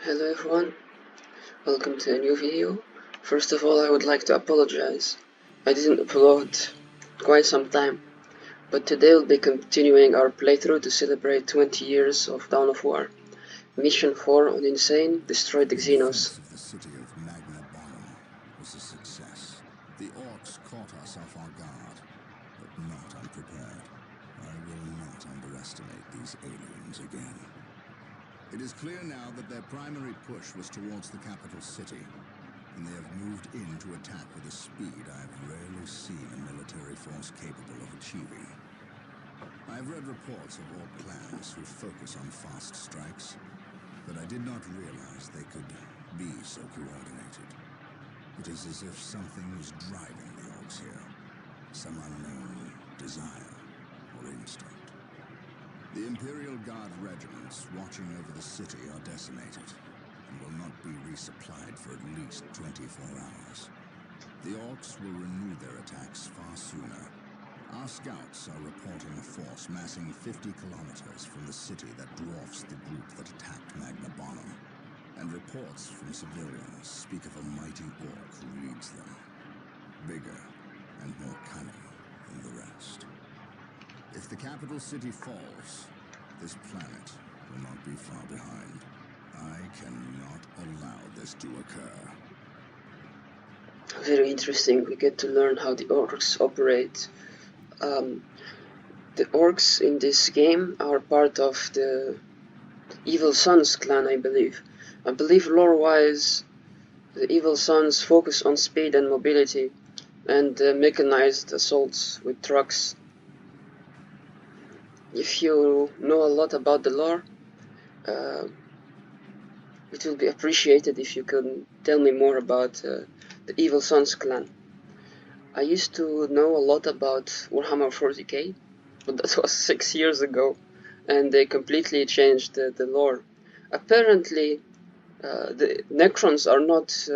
Hello everyone, welcome to a new video. First of all, I would like to apologize. I didn't upload quite some time, but today we'll be continuing our playthrough to celebrate 20 years of Dawn of War. Mission 4 on Insane, destroyed the Xenos. The defense of the city of Magna Bonum was a success. The orcs caught us off our guard, but not unprepared. I will not underestimate these aliens again. It is clear now that their primary push was towards the capital city, and they have moved in to attack with a speed I've rarely seen a military force capable of achieving. I've read reports of orc clans who focus on fast strikes, but I did not realize they could be so coordinated. It is as if something was driving the orcs here, some unknown desire or instinct. The Imperial Guard regiments watching over the city are decimated and will not be resupplied for at least 24 hours. The orcs will renew their attacks far sooner. Our scouts are reporting a force massing 50 kilometers from the city that dwarfs the group that attacked Magna Bonum, and reports from civilians speak of a mighty orc who leads them, bigger and more cunning than the rest. If the capital city falls, this planet will not be far behind. I cannot allow this to occur. Very interesting, we get to learn how the orcs operate. The orcs in this game are part of the Evil Sons clan, I believe. I believe lore-wise, the Evil Sons focus on speed and mobility, and mechanized assaults with trucks. If you know a lot about the lore, it will be appreciated if you can tell me more about the Evil Sons clan. I used to know a lot about Warhammer 40k, but that was 6 years ago, and they completely changed the lore. Apparently, the Necrons are not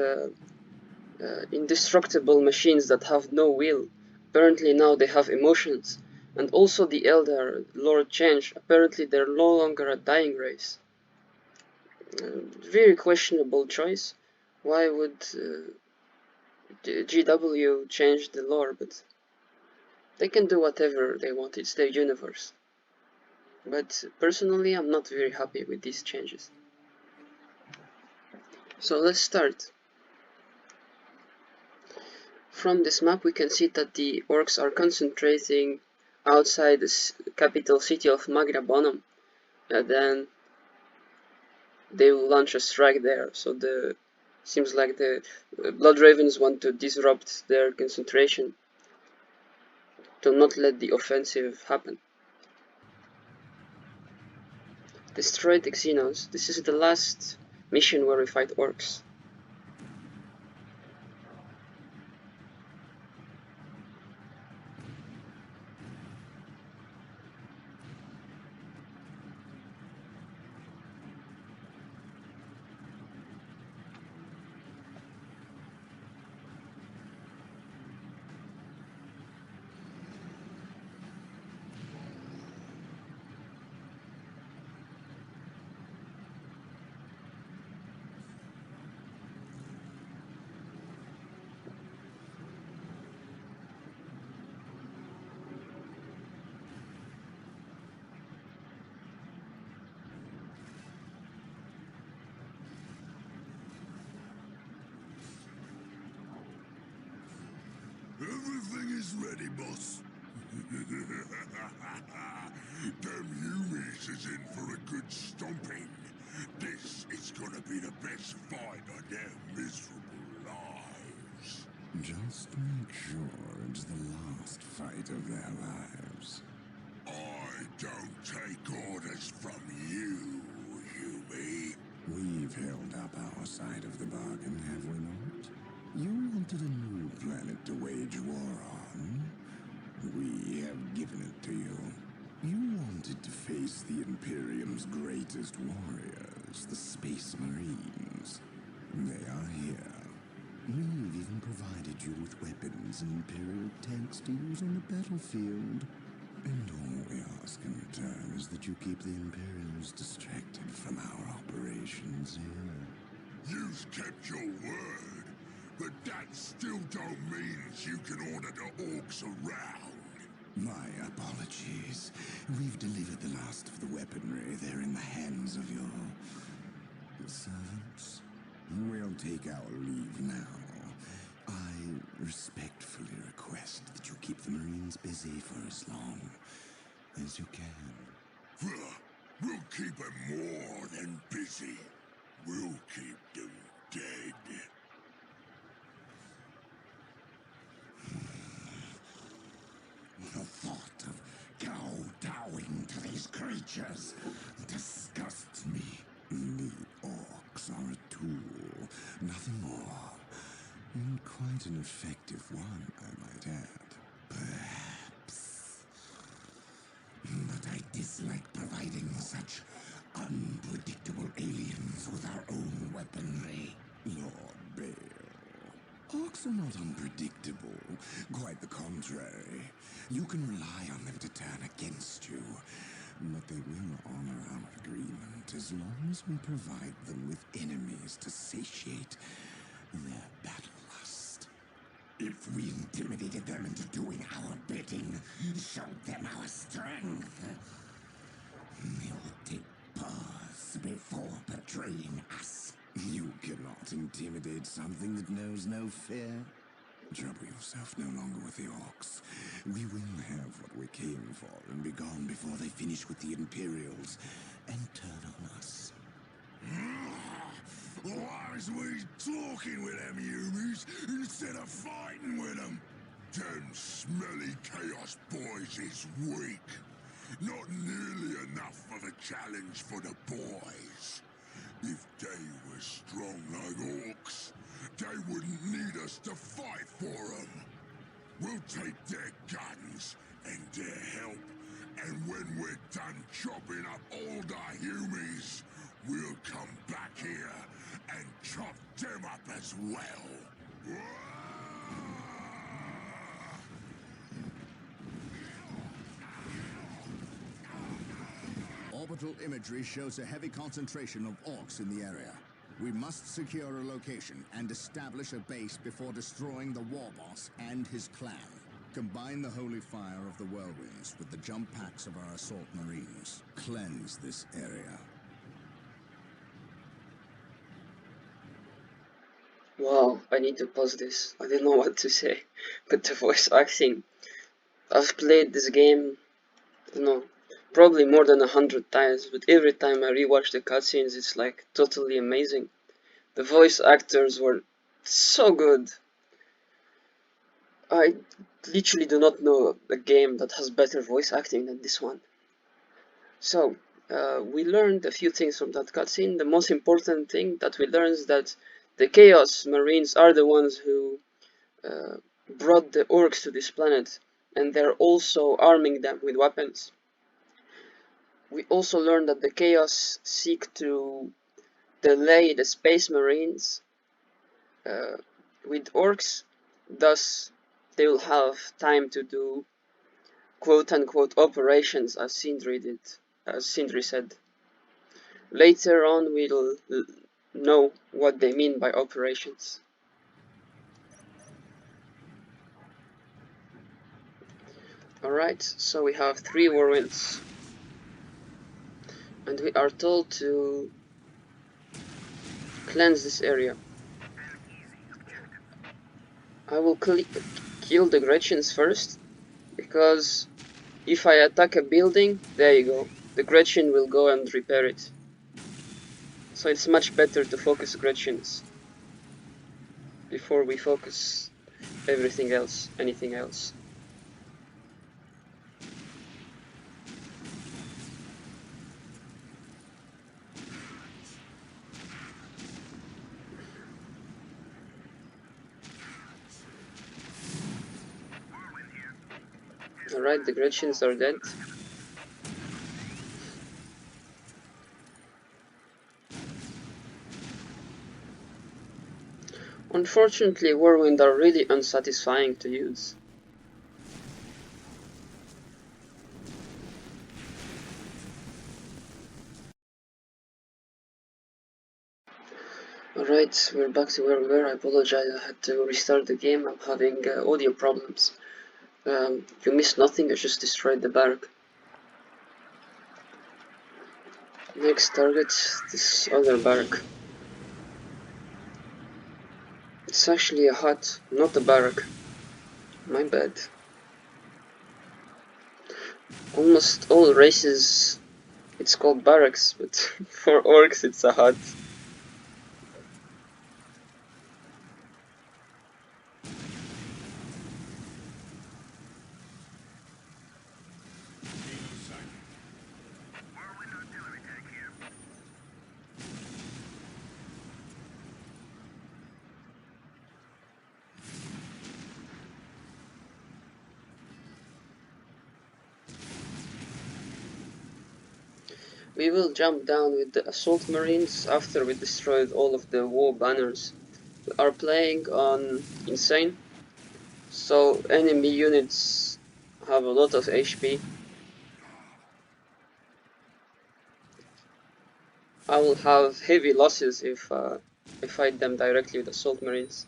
indestructible machines that have no will. Apparently now they have emotions. And also the Elder lore changed. Apparently they're no longer a dying race. Very questionable choice. Why would GW change the lore? But they can do whatever they want. It's their universe. But personally, I'm not very happy with these changes. So let's start. From this map we can see that the orcs are concentrating outside the capital city of Magna Bonum, and then they will launch a strike there. So seems like the Blood Ravens want to disrupt their concentration to not let the offensive happen. Destroyed Xenos. This is the last mission where we fight orcs. Everything is ready, boss. Them Humies is in for a good stomping. This is gonna be the best fight of their miserable lives. Just make sure it's the last fight of their lives. I don't take orders from you, Humie. We've held up our side of the bargain, have we not? You wanted a new planet to wage war on. We have given it to you. You wanted to face the Imperium's greatest warriors, the Space Marines. They are here. We've even provided you with weapons and Imperial tanks to use on the battlefield. And all we ask in return is that you keep the Imperials distracted from our operations here. You've kept your word, but that still don't mean you can order the orcs around. My apologies. We've delivered the last of the weaponry. They're in the hands of your servants. We'll take our leave now. I respectfully request that you keep the Marines busy for as long as you can. We'll keep them more than busy. We'll keep them dead. The thought of kowtowing to these creatures disgusts me. The orcs are a tool, nothing more. And quite an effective one, I might add. Perhaps. But I dislike providing such unpredictable aliens with our own weaponry. Lord Bale. Orcs are not unpredictable. Quite the contrary. You can rely on them to turn against you. But they will honor our agreement as long as we provide them with enemies to satiate their battle lust. If we intimidated them into doing our bidding, showed them our strength, they would take pause before betraying us. You cannot intimidate something that knows no fear. Trouble yourself no longer with the orcs. We will have what we came for and be gone before they finish with the Imperials and turn on us. Why is we talking with them humans instead of fighting with them? Them smelly chaos boys is weak. Not nearly enough of a challenge for the boys. If they were strong like orcs, they wouldn't need us to fight for them. We'll take their guns and their help, and when we're done chopping up all the humies, we'll come back here and chop them up as well. Orbital imagery shows a heavy concentration of orcs in the area. We must secure a location and establish a base before destroying the war boss and his clan. Combine the holy fire of the whirlwinds with the jump packs of our assault marines. Cleanse this area. Wow, I need to pause this. I don't know what to say. But the voice acting. I've played this game, I don't know, probably more than 100 times, but every time I rewatch the cutscenes, it's like totally amazing. The voice actors were so good. I literally do not know a game that has better voice acting than this one. So, we learned a few things from that cutscene. The most important thing that we learned is that the Chaos Marines are the ones who brought the orcs to this planet, and they're also arming them with weapons. We also learned that the Chaos seek to delay the Space Marines with orcs, thus they will have time to do quote-unquote operations as Sindri said. Later on we'll know what they mean by operations. Alright, so we have 3 whirlwinds. And we are told to cleanse this area. I will kill the Gretchens first, because if I attack a building, there you go, the Gretchen will go and repair it. So it's much better to focus Gretchens before we focus anything else. Alright, the Gretchens are dead. Unfortunately, Whirlwind are really unsatisfying to use. Alright, we're back to where we were. I apologize, I had to restart the game. I'm having audio problems. You missed nothing, I just destroyed the barrack. Next target, this other barrack. It's actually a hut, not a barrack. My bad. Almost all races, it's called barracks, but for orcs it's a hut. We will jump down with the assault marines after we destroyed all of the war banners. We are playing on insane, so enemy units have a lot of HP. I will have heavy losses if I fight them directly with assault marines.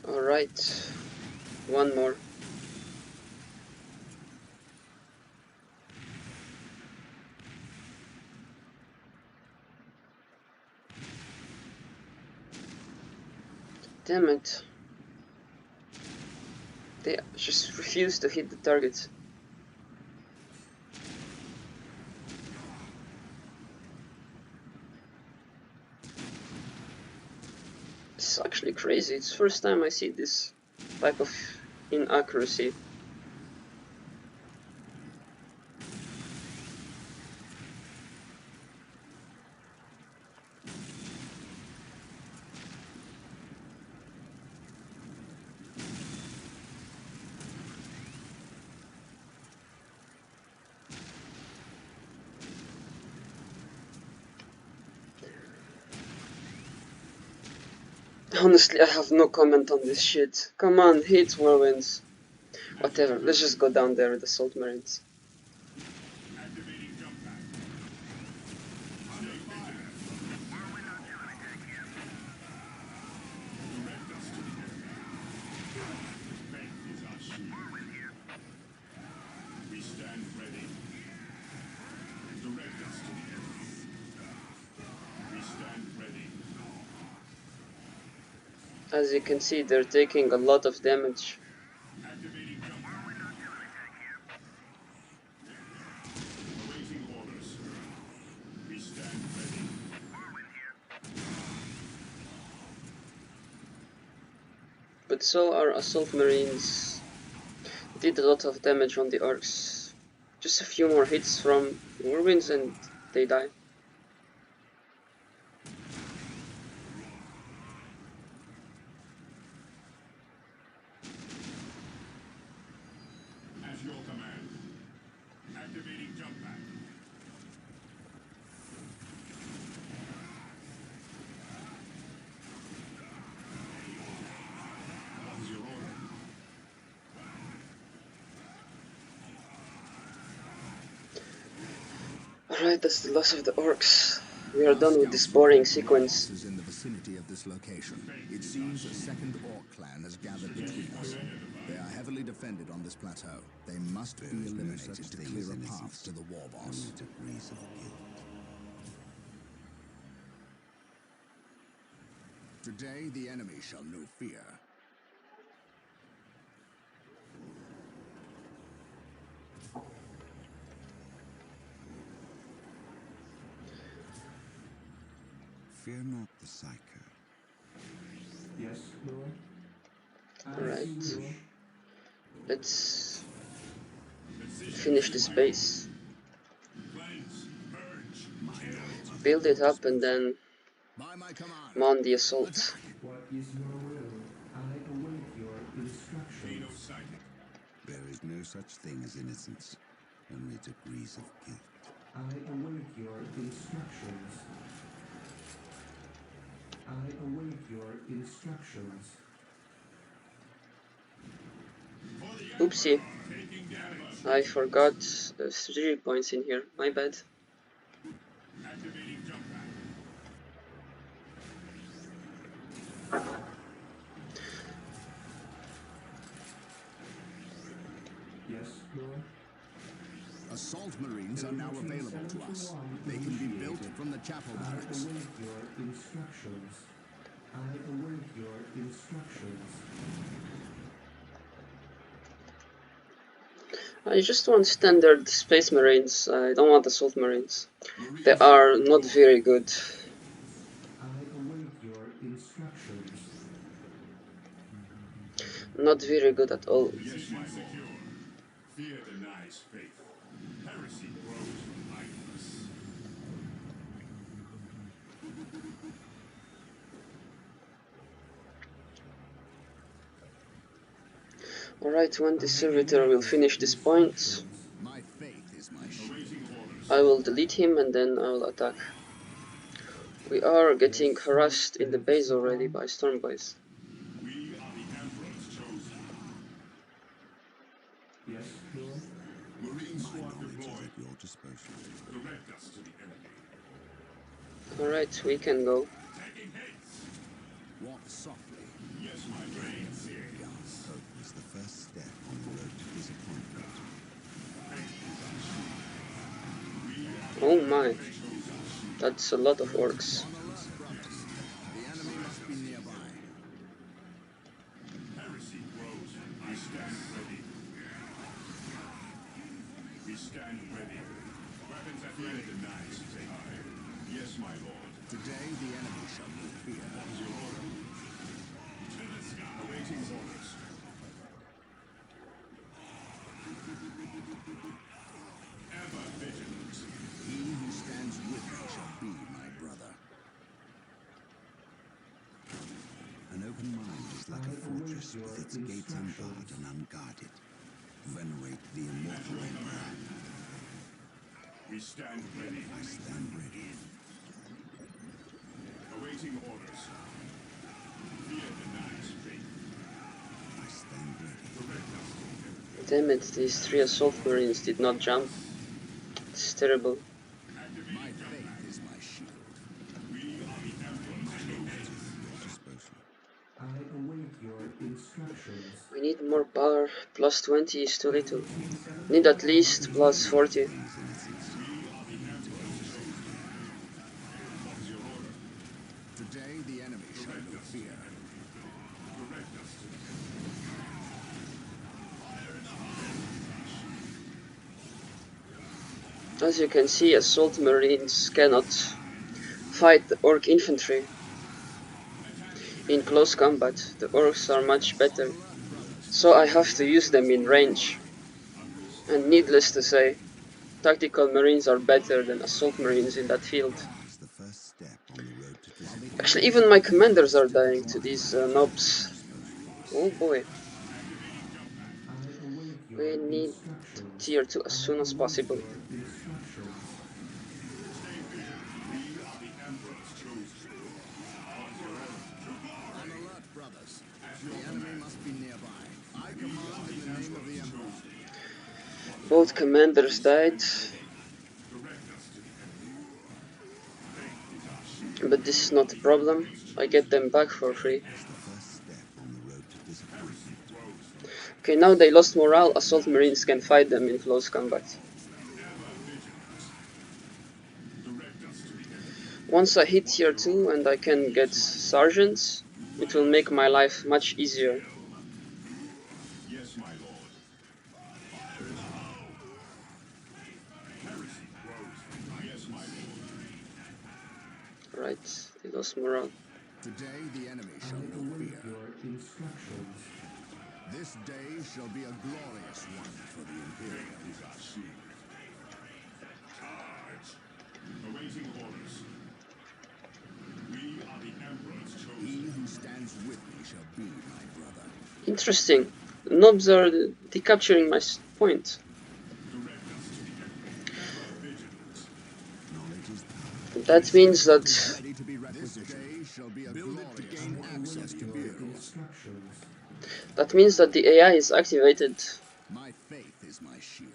Alright, one more. Damn it. They just refuse to hit the target. It's actually crazy. It's the first time I see this type of inaccuracy. Honestly, I have no comment on this shit. Come on, hit whirlwinds. Whatever, let's just go down there with the assault marines. As you can see, they're taking a lot of damage. But so our assault marines did a lot of damage on the orcs. Just a few more hits from whirlwinds and they die. At your command. Activating jump pack. What is your order? Alright, that's the last of the orcs. We are done with this boring sequence. Is in the vicinity of this location. It seems a second orc clan has gathered between us. They are heavily defended on this plateau. They must be eliminated to clear a path to the war boss. Today the enemy shall know fear. Fear not the psycho. Yes, Lord. Alright. Let's finish this base. Build it up and then By my command. mount the assault. What is your will? I await your instructions. There is no such thing as innocence, only degrees of guilt. I await your instructions. I await your instructions. Oopsie. I forgot 3 points in here. My bad. Yes, Lord. Assault Marines are now available to us. They can be built from the chapel I barracks. await your instructions. I await your instructions. I just want standard Space Marines. I don't want Assault Marines. They are not very good. I await your instructions. Not very good at all. Yes, my lord. Fear denies faith. Heresy grows from idleness. Alright, when the servitor will finish this point, My faith is my shield. I will delete him and then I will attack. We are getting harassed in the base already by storm boys. We are the Emperor's chosen. Yes, Lord. Marine My squad knowledge is deployed. at your disposal. Direct us to the enemy. Alright, we can go. Taking hits. Walk softly. Yes, my brain series. Hope is the first step on the road to disappointment. Oh my, that's a lot of orcs. On alert, brothers. The enemy must be nearby. Heresy grows. I stand ready. We stand ready. Weapons at ready denies faith. Yes, my lord. Today the enemy shall be fear. Your order. To the sky. Awaiting orders. Ever vigilant. He who stands with me shall be my brother. An open mind is like a fortress with its gates unbarred and unguarded. Venerate the immortal emperor. We stand ready. I stand ready. Awaiting orders. Fear denies faith. I stand ready. Damn it, these 3 assault marines did not jump. It's terrible. My faith is my shield. We are the Emperor's chosen. At your disposal. I await your instructions. We need more power. Plus 20 is too little. Need at least plus 40. Today the enemy shall know fear. As you can see, assault marines cannot fight the orc infantry in close combat. The orcs are much better, so I have to use them in range. And needless to say, tactical marines are better than assault marines in that field. Is the first step on the road to disappointment. Actually, even my commanders are dying to these nobs. Oh boy. I await your We need instructions. tier 2 as soon as possible. Your instructions. On alert, brothers. The enemy must be nearby. I command in the name of the emperor. Both commanders died. But this is not a problem. I get them back for free. Okay, now they lost morale. Assault marines can fight them in close combat. Once I hit tier 2 and I can get sergeants, it will make my life much easier. Yes, my lord. Heresy grows. Yes, my lord. Right, they lost morale. Today the enemy shall I know await fear. your instructions. This day shall be a glorious one for the Imperium. Is our shield. Charge. Awaiting orders. We are the Emperor's chosen. He who stands with me shall be my brother. Interesting. Nobs are decapturing my point. Direct us to the enemy. Ever vigilant. That means that Ready to be requisitioned. This day shall be a glorious to gain access to vehicles. the AI is activated. My faith is my shield.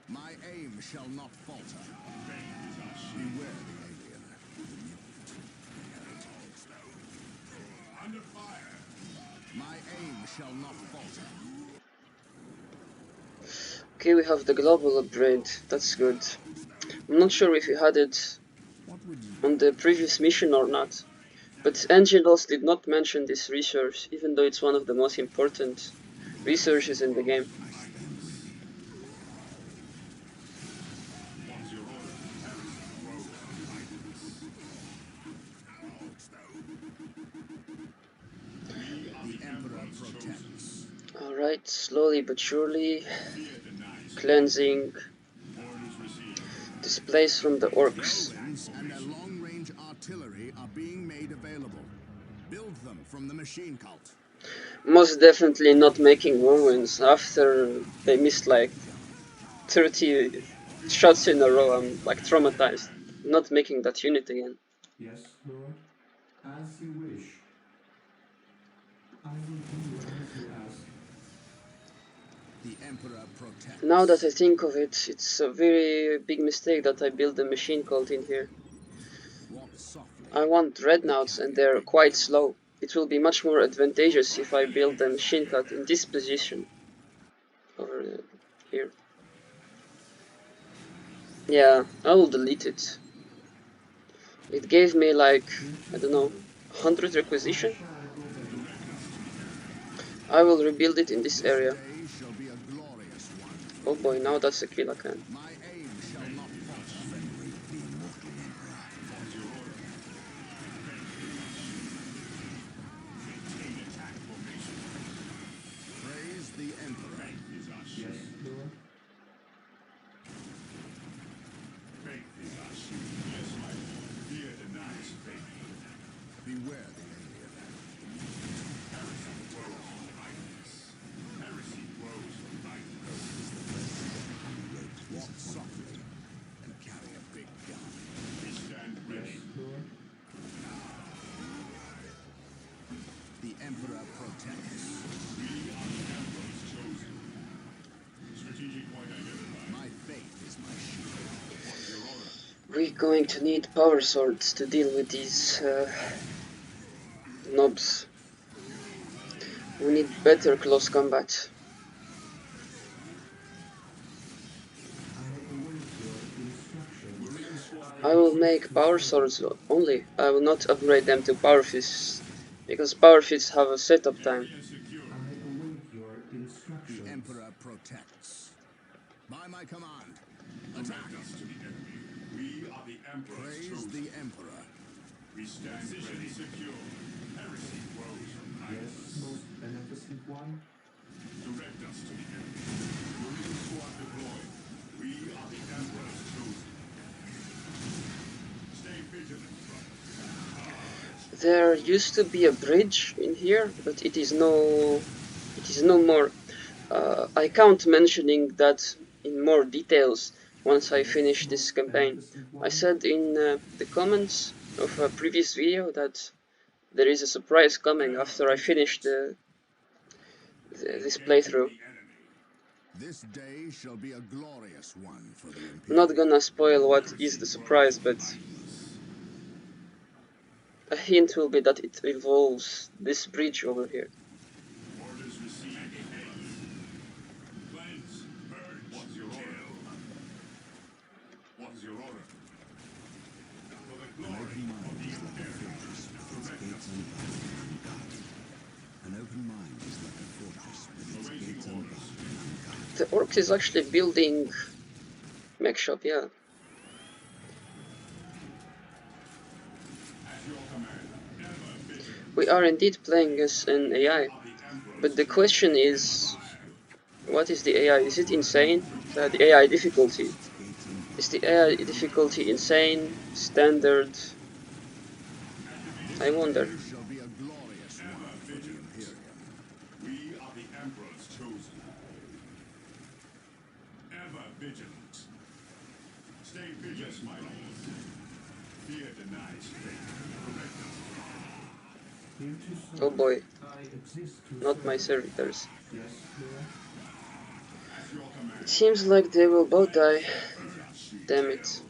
My aim shall not falter. Beware the alien. Under fire. My aim shall not falter. Okay, we have the global upgrade. That's good. I'm not sure if we had it on the previous mission or not, but Xenos did not mention this resource, even though it's one of the most important resources in the game. The Emperor protects. Alright, slowly but surely cleansing this place from the orcs. And their long-range artillery are being made available. Build them from the machine cult. Most definitely not making ruins after they missed like 30 shots in a row. I'm like traumatized. Not making that unit again. Yes, Lord, as you wish. I will do as you ask. The Emperor protects. Now that I think of it, it's a very big mistake that I built a machine cult in here. I want dreadnoughts and they're quite slow. It will be much more advantageous if I build a machine cult in this position. Over here. Yeah, I will delete it. It gave me like, I don't know, 100 requisition. I will rebuild it in this area. Oh boy, now that's a kill I can. My aim shall not Praise the Emperor. Yes, Lord. Faith is our shield. Yes, my lord. Fear denies faith. Beware the alien. Heresy grows from idleness. Heresy grows from idleness. Walk softly and carry a big gun. We stand ready. Yes, Lord. The Emperor protects. We are the Emperor's chosen. Strategic point identified. My faith is my shield. What is your order? We're going to need power swords to deal with these knobs. We need better close combat. I await your instructions. I will make power swords only. I will not upgrade them to power fists, because power fists have a setup time. I await your instructions. The Emperor protects. By my command, attack us to the enemy. We are the Emperor's Praise chosen. the Emperor. We stand ready. Secure. Heresy grows from Yes, idleness. most beneficent one. Direct us to the enemy. Marine squad deployed. We are the Emperor's chosen. Stay vigilant, brother. There used to be a bridge in here, but it is no more. I count mentioning that in more details once I finish this campaign. I said in the comments of a previous video that there is a surprise coming after I finish this playthrough. This day shall be a glorious one for the Imperium. I'm not gonna spoil what is the surprise, but a hint will be that it involves this bridge over here. Orders received. Cleanse. Purge. What's your order? What is your order? For the glory of the Imperium. An open mind is like a fortress with its gates unbarred. The orc is actually building mech shop, yeah. We are indeed playing as an AI, but the question is, what is the AI? Is it insane? The AI difficulty. Is the AI difficulty insane? Standard? I wonder. Shall be a glorious one for the Imperium. We are the Emperor's chosen. Ever vigilant. Stay vigilant. Yes, my lord. Fear denies faith. Here to serve. Oh boy, I exist to not my serve. servitors. Yes, Lord. At your command. It seems like they will both die. Faith is our shield. Damn it.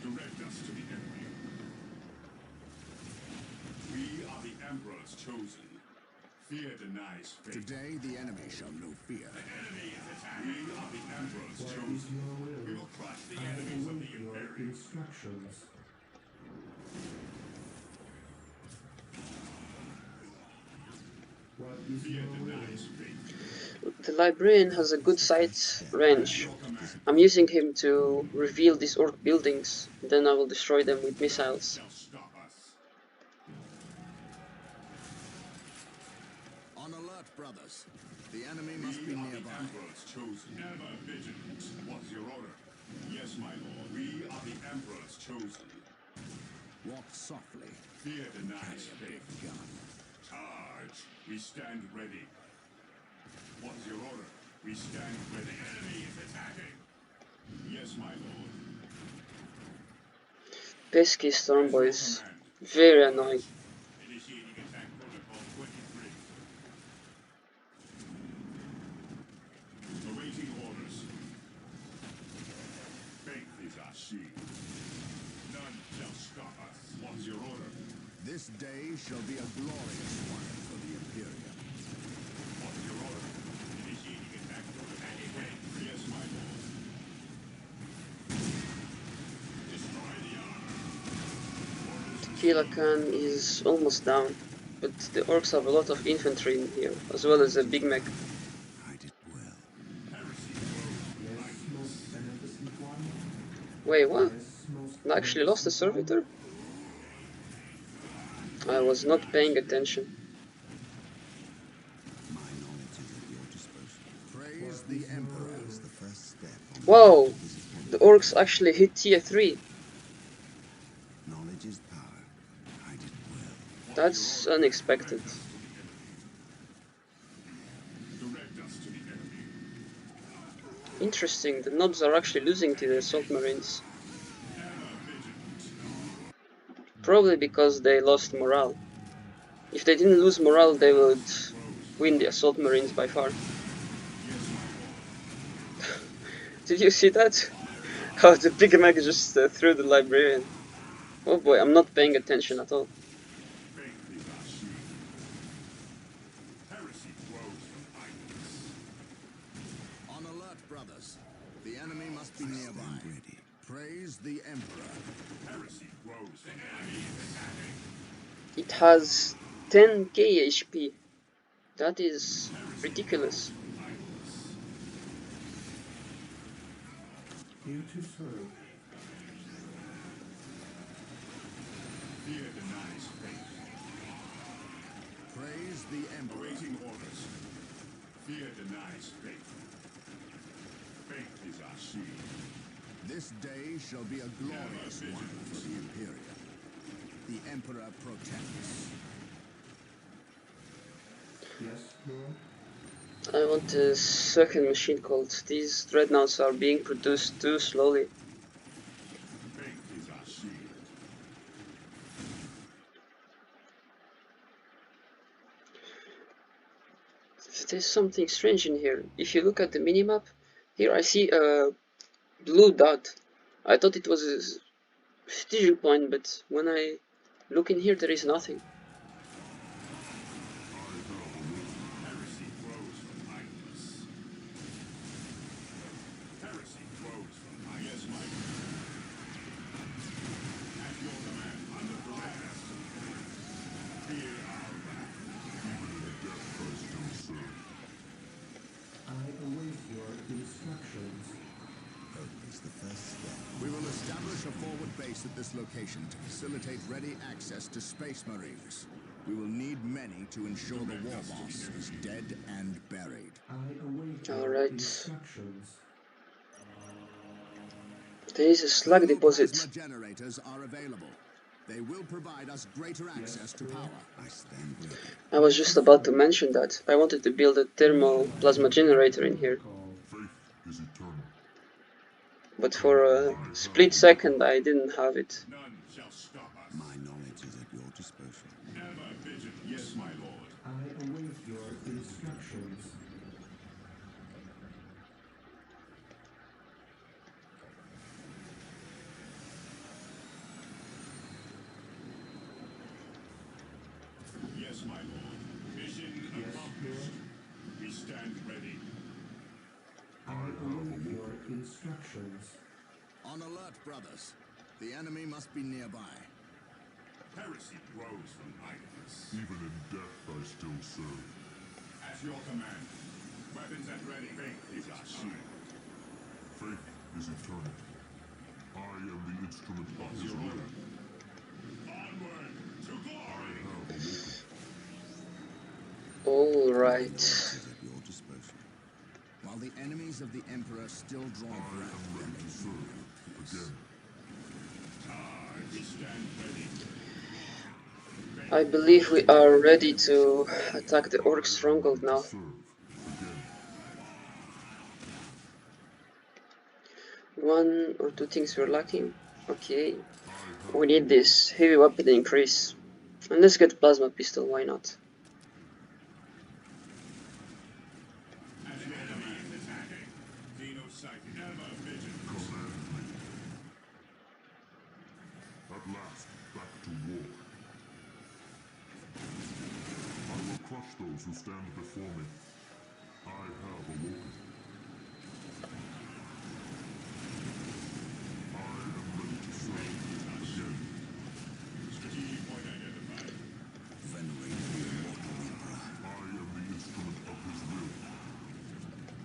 Direct us to the enemy. We are the Emperor's chosen. Fear denies faith. Today the enemy shall know fear. Enemy is attacking. We are the Emperor's What is chosen. your We will? will crush the I enemies of the await your Imperium. instructions. What is Fear your will? denies faith. The librarian has a good sight range. I'm using him to reveal these orc buildings, then I will destroy them with missiles. Shall stop us. On alert, brothers. The enemy must be We are the nearby. Emperor's chosen. Ever vigilant. What's your order? Yes, my lord. We are the Emperor's chosen. Walk softly. Fear denies faith. Gun. Charge. We stand ready. What's your order? We stand ready. The enemy is attacking. Yes, my lord. Pesky storm boys. Command. Very annoying. Initiating attack protocol 23. Awaiting orders. Faith is our shield. None shall stop us. What's your order? This day shall be a glorious one for the Imperium. What's your order? Initiating attack protocol. Yes, my lord. Destroy the armor. Tequila Khan is almost down, but the orcs have a lot of infantry in here, as well as a big mech. Hide it well. Yes, most beneficent one. Wait, what? Yes, most I actually lost a beneficent one. servitor? I was not paying attention. My knowledge is at your disposal. Praise the Emperor is the first step. Whoa! The orcs actually hit tier 3. Knowledge is power. Hide it well. That's unexpected. Direct us to the enemy. Interesting, the nobs are actually losing to the assault marines. Probably because they lost morale. If they didn't lose morale, they would win the assault marines by far. Did you see that? How the big mech just threw the librarian. Oh boy, I'm not paying attention at all. Faith is our shield. Heresy grows from idleness. On alert, brothers. The enemy must be nearby. Ready. Praise the Emperor. Heresy grows. The enemy is attacking. It has 10k HP. That is ridiculous. Here to serve. Fear denies faith. Praise the Emperor. Awaiting orders. Fear denies faith. Faith is our shield. This day shall be a glorious one for the Imperium. The Emperor protects. Yes, Lord. I want a second machine cult. These dreadnoughts are being produced too slowly. Faith is our shield. There's something strange in here. If you look at the minimap, here I see a blue dot. I thought it was a strategic point, but when I look in here, there is nothing. Heresy grows from idleness. Heresy grows from idleness. Yes, my at your command, under duress. Fear our wrath. Even in the death does still serve. I await your instructions. Hope is the first step. We will establish a forward base at this location to facilitate ready access to Space Marines. We will need many to ensure the war boss is dead and buried. I await your Alright. instructions. There is a slug deposit. Plasma generators are available. They will provide us greater access to power. I stand ready. I was just about to mention that. I wanted to build a thermal plasma generator in here. Faith is eternal. but for a split second I didn't have it. None shall stop us. My knowledge is at your disposal. Ever vigilant. Yes, my lord. I await your instructions. Yes, my lord. Mission Yes, accomplished. Lord. We stand ready. I await your instructions. On alert, brothers. The enemy must be nearby. Heresy grows from idleness. Even in death I still serve. At your command. Weapons at ready. Faith is our shield. Faith is eternal. I am the instrument of his Your will. order. Onward to I glory. have awoken. Alright. Knowledge is at your disposal. While the enemies of the Emperor still draw I breath, am there ready can to be serve. no peace. Again. We stand ready. I believe we are ready to attack the Orc stronghold now. Serve. Again. One or two things we're lacking. Okay. We need this heavy weapon increase. And let's get plasma pistol, why not? As your command is attacking. Xenos sighted. Ever vigilant. Command me. At last, back to war. I will crush those who stand before me. I have awoken. I am ready to serve. Again. Strategic point identified. Venerate the immortal Emperor. I am the instrument of his will.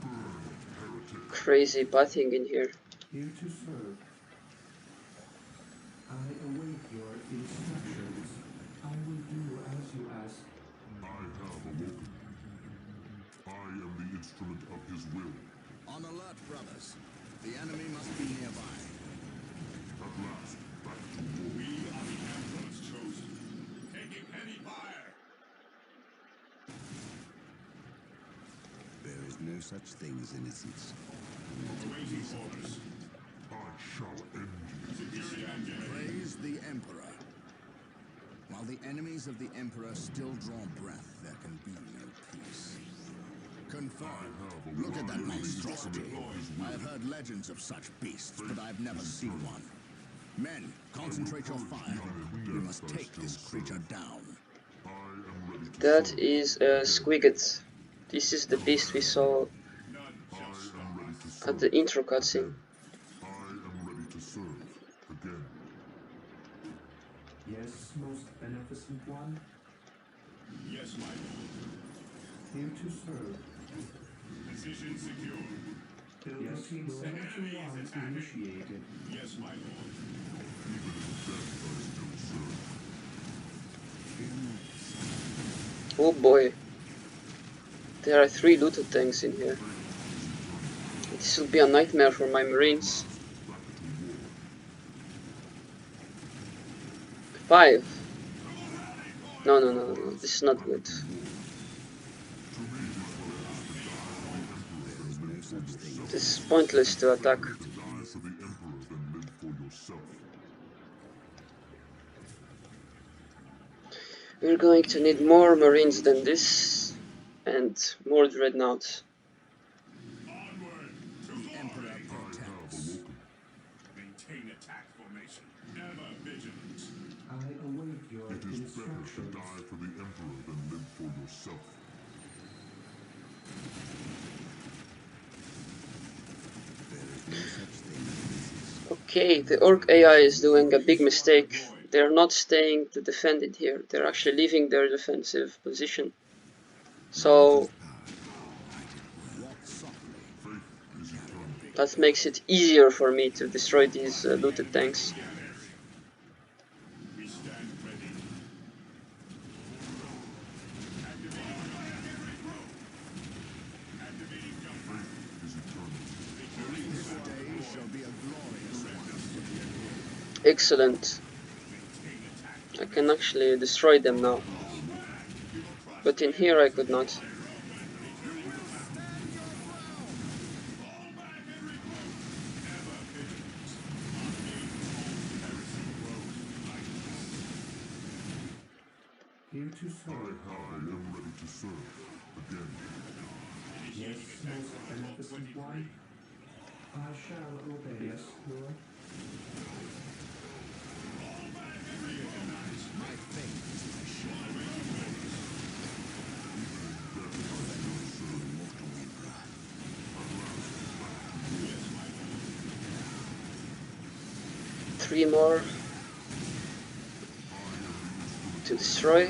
Burn, heretic. Crazy bathing in here. Here to serve. I await your instructions. I will do as you ask. I have awoken. I am the instrument of his will. On alert, brothers. The enemy must be nearby. At last, back to war. We are the Emperor's chosen. Taking heavy fire. There is no such thing as innocence. Awaiting orders. I shall end you. We stand ready. Praise the Emperor. While the enemies of the Emperor still draw breath, there can be no peace. Confirmed. Look at that monstrosity. I have heard legends of such beasts, but I've never seen one. Men, concentrate your fire. We must take this creature down. I am ready to That serve. is a Squigget. This is the beast we saw None I shall am stop ready us. to serve. at the intro cutscene. I am ready to serve. Again. Yes, most beneficent one. Yes, my lord. Here to serve. Position secure. Building team 71 initiated. Yes, my lord. Even in death I still serve. Oh boy. There are 3 looted tanks in here. This will be a nightmare for my marines. 5. No, no, no, no, this is not good. This is pointless to attack. Die for the Emperor than live for yourself. We're going to need more marines than this, and more dreadnoughts. Onward to The Emperor glory. I have protects. awoken. Maintain attack formation. Ever vigilant. I await your It is better to instructions. die for the Emperor than live for yourself. There is no such thing as innocence. Okay, the Orc AI is doing a big mistake. They're not staying to defend it here. They're actually leaving their defensive position. So Walk softly. Faith is eternal. that makes it easier for me to destroy these looted tanks. We stand ready. Activating jump. Faith is eternal. This day shall be a glorious one. Excellent. I can actually destroy them now. But in here I could not. Here to serve. I am ready to serve. Again. Yes, most beneficent one. I shall obey. Yes, Lord. My faith is my shield. The immortal emperor. Three more to destroy.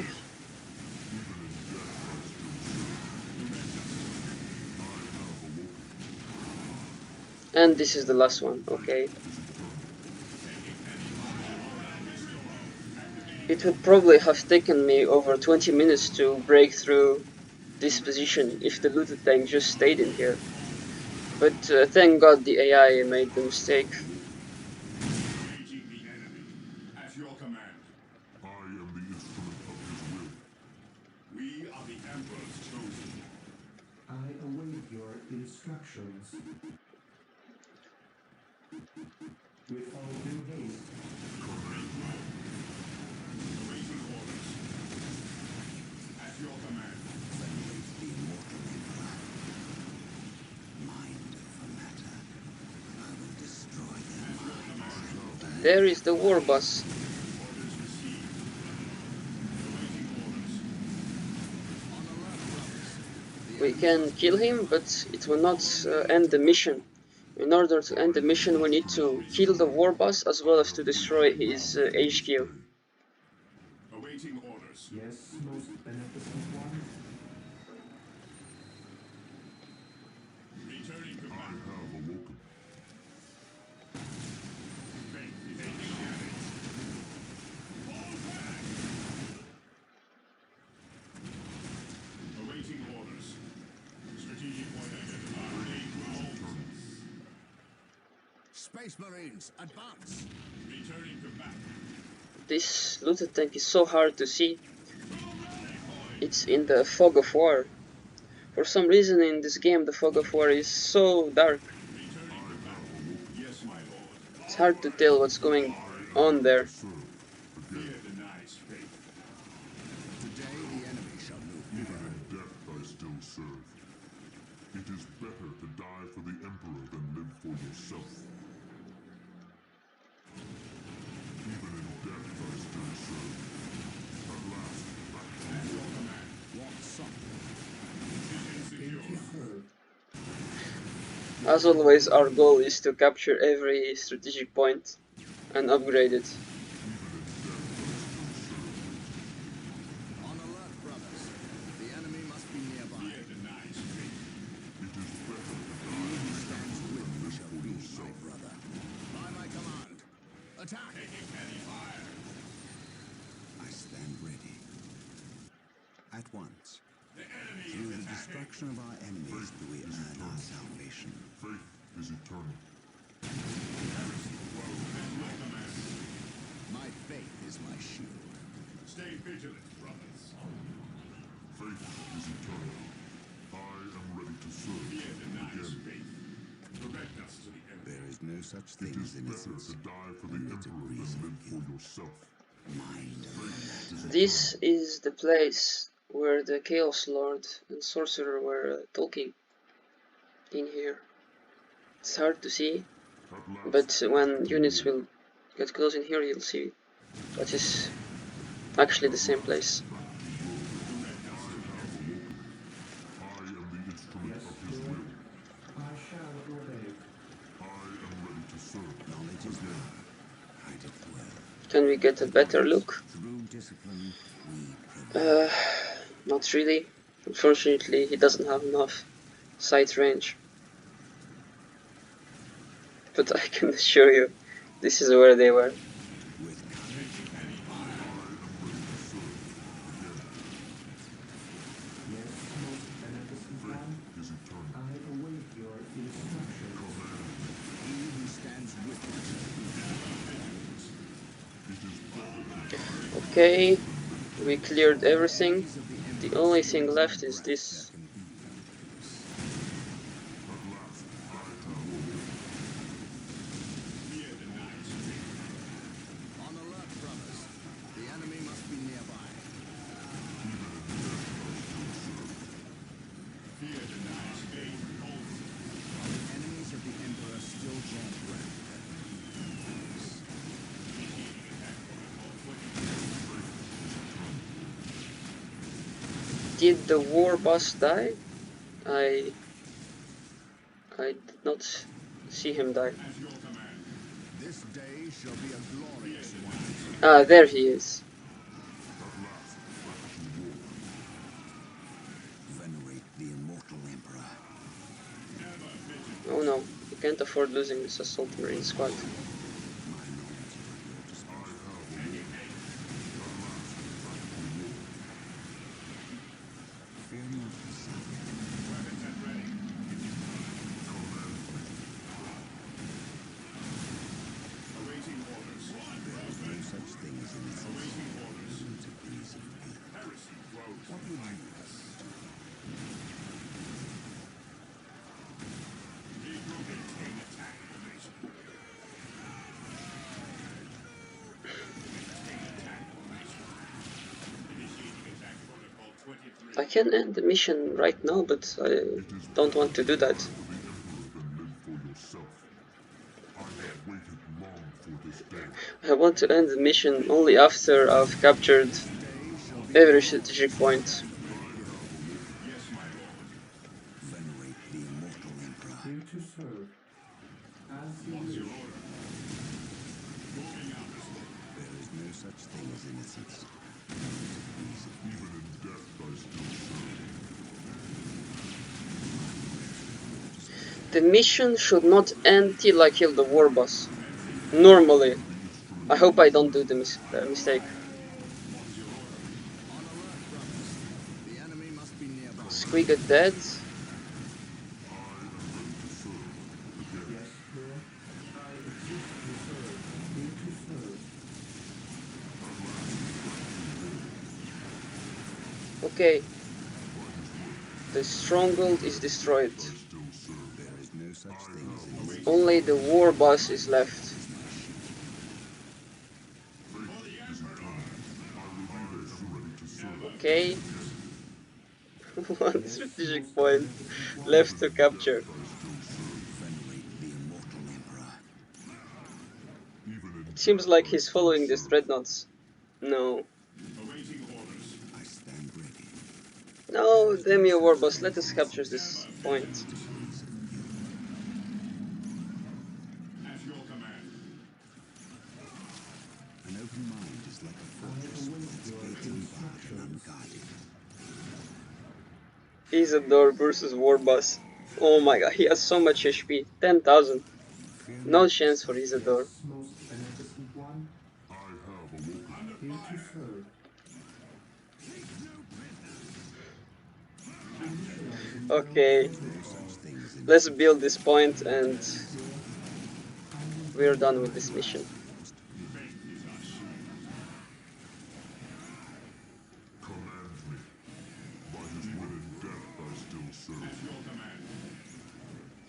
And this is the last one, okay. It would probably have taken me over 20 minutes to break through this position if the looted tank just stayed in here. But thank God the AI made the mistake. Engaging the enemy. At your command. I am the instrument of his will. We are the Emperor's chosen. I await your instructions. With all due haste. Awaiting orders. At your command. The immortal emperor. Mind over matter. I will destroy them. There is the war boss. Orders received. Awaiting orders. On alert, brothers. We can kill him, but it will not end the mission. In order to end the mission, we need to kill the war boss as well as to destroy his HQ. Awaiting orders. Yes, most beneficent one. Returning to I battle. have awoken. Faith is taking damage. Fall back! Awaiting orders. Strategic point identified. Space Marines, advance! Returning to battle. This looted tank is so hard to see. It's in the fog of war. For some reason in this game the fog of war is so dark. Returning to battle. Yes, my lord. It's hard to tell what's going on there. Fear denies faith. Today the enemy shall move Even nearer. in death I still serve. It is better to die for the Emperor than live for yourself. Even in death I still serve. At last, back to war. Walk softly. Heard. As always, our goal is to capture every strategic point and upgrade it. On alert, brothers. The enemy must be nearby. Fear denies faith. It is better to He die who stands with me shall for be my yourself. brother. By my command. Attack! Taking heavy fire. I stand ready. At once. The enemy Through is the attacking. destruction of our enemies do we earn our salvation. Faith is eternal. My faith is my shield. Stay vigilant, brothers. Faith is eternal. I am ready to serve. Fear denies Again, faith. Direct us to the enemy. There is no such it thing is as better innocence. to die for the Only to Emperor reason than live for guilt. yourself. Mind over matter. This is the place where the Chaos Lord and Sorcerer were talking. In here. It's hard to see, At last, but when units will get close in here, you'll see that is actually the same place. I am the instrument Yes, of his Lord. will. I shall obey. I am ready to serve. Knowledge is power. Hide it well. Can we get a better look? Through discipline, we prevail. Not really. Unfortunately, he doesn't have enough sight range. But I can assure you, this is where they were. With courage and fire. Yes, most beneficent one. Is eternal. I await your instructions. He who stands with us. Okay, we cleared everything. The only thing left is this. Fear denies faith. On alert, brothers. The enemy must be nearby. Did the war boss die? I did not see him die. This day shall be a glorious one. Ah, there he is. Venerate the immortal emperor. Oh no, we can't afford losing this assault marine squad. My lands are at your disposal. Fear not, son. There is no such thing as innocence. Only degrees of guilt. What would you ask? I can end the mission right now, but I don't want to do that. I want to end the mission only after I've captured every strategic point. Venerate the immortal emperor. Here to serve. As you wish. There is no such thing as innocence. Only degrees of guilt. Even in death I still serve. The mission should not end till I kill the war boss. Normally. I hope I don't do the mistake. On alert, brothers. The enemy must be nearby. Squigga dead. Yes, Lord. I exist to serve. Here to serve. Okay. The stronghold is destroyed. There is no such thing as innocence. Only the war boss is left. Okay. One strategic point left to capture. Venerate the immortal emperor. It seems like he's following these dreadnoughts. No. I stand ready. No, damn you, war boss, let us capture this point. An open mind is like a fortress with its gates unbarred and unguarded. Isador versus war boss. Oh my god, he has so much HP. 10,000. No chance for Isador. Yes, most beneficent one. Here to serve. Initializing Okay. No such thing as innocence. Let's build this point and we're done with this mission.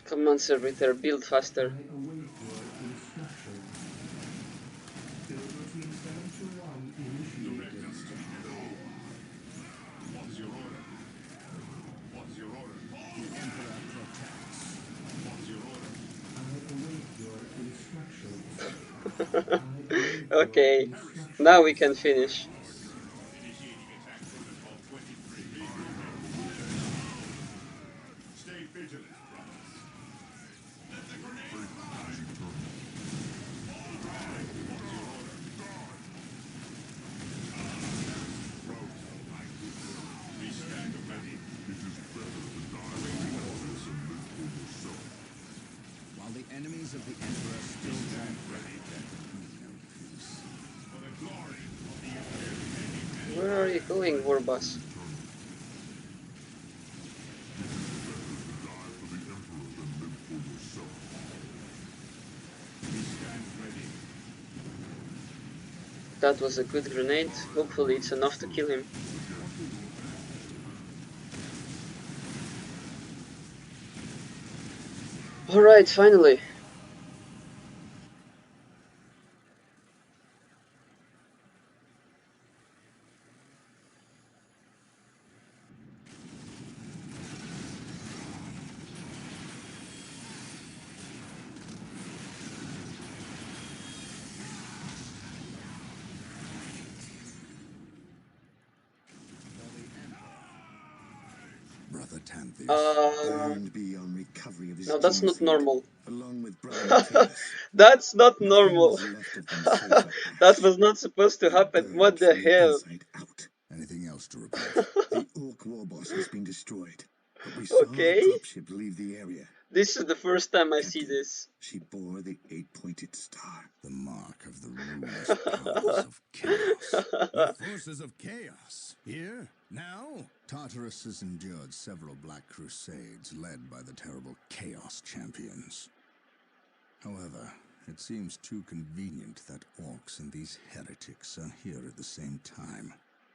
Come on, servitor, build faster. I await your instruction. Build routine 721 initiated. Okay, now we can finish. While the enemies of the Emperor still don't ready, there can be no peace. Where are you going, Warbus? That was a good grenade. Hopefully it's enough to kill him. Alright, finally. Tanthius. Burned beyond recovery of his no, that's gene not seed, normal. along with Brother Matthias. That's not Nothing normal. was left of them save for That ash. was not supposed to They happen. burned What the from the hell? inside out. Anything else to report? The Orc war boss has been destroyed, but we saw a Okay. dropship leave the area. This is the first time I see Captain, this. she bore the 8-pointed star. The mark of the ruleless powers of chaos. The forces of chaos? Here? Now? Tartarus has endured several Black Crusades led by the terrible Chaos Champions. However, it seems too convenient that orcs and these heretics are here at the same time.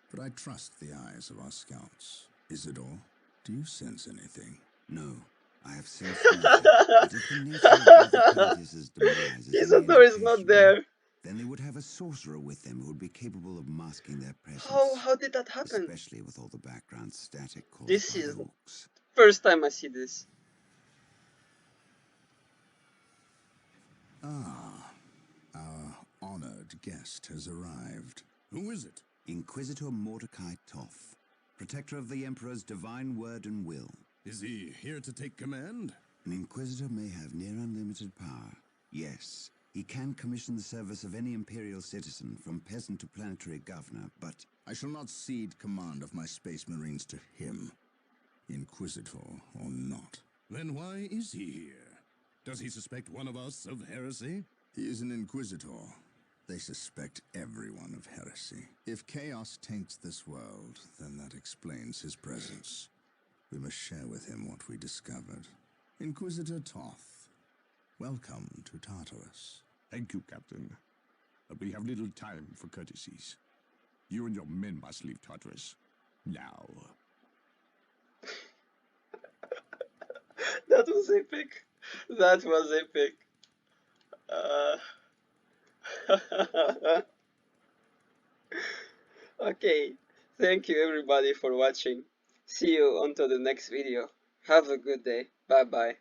But I trust the eyes of our scouts. Isidore, do you sense anything? No, I have sensed nothing. But if the nature of Brother Tanthius's demise is any Isidore is not indication, there. then they would have a sorcerer with them who would be capable of masking their presence. How did that happen? Especially with all the background static caused This by is orcs. first time I see this. Ah, our honored guest has arrived. Who is it? Inquisitor Mordecai Toth, protector of the Emperor's divine word and will. Is he here to take command? An Inquisitor may have near unlimited power. Yes, he can commission the service of any Imperial citizen, from peasant to planetary governor, but I shall not cede command of my space marines to him, Inquisitor or not. Then why is he here? Does he suspect one of us of heresy? He is an Inquisitor. They suspect everyone of heresy. If chaos taints this world, then that explains his presence. We must share with him what we discovered. Inquisitor Toth, welcome to Tartarus. Thank you, Captain. But we have little time for courtesies. You and your men must leave Tartarus. Now. That was epic. That was epic. Okay, thank you everybody for watching. See you until the next video. Have a good day. Bye bye.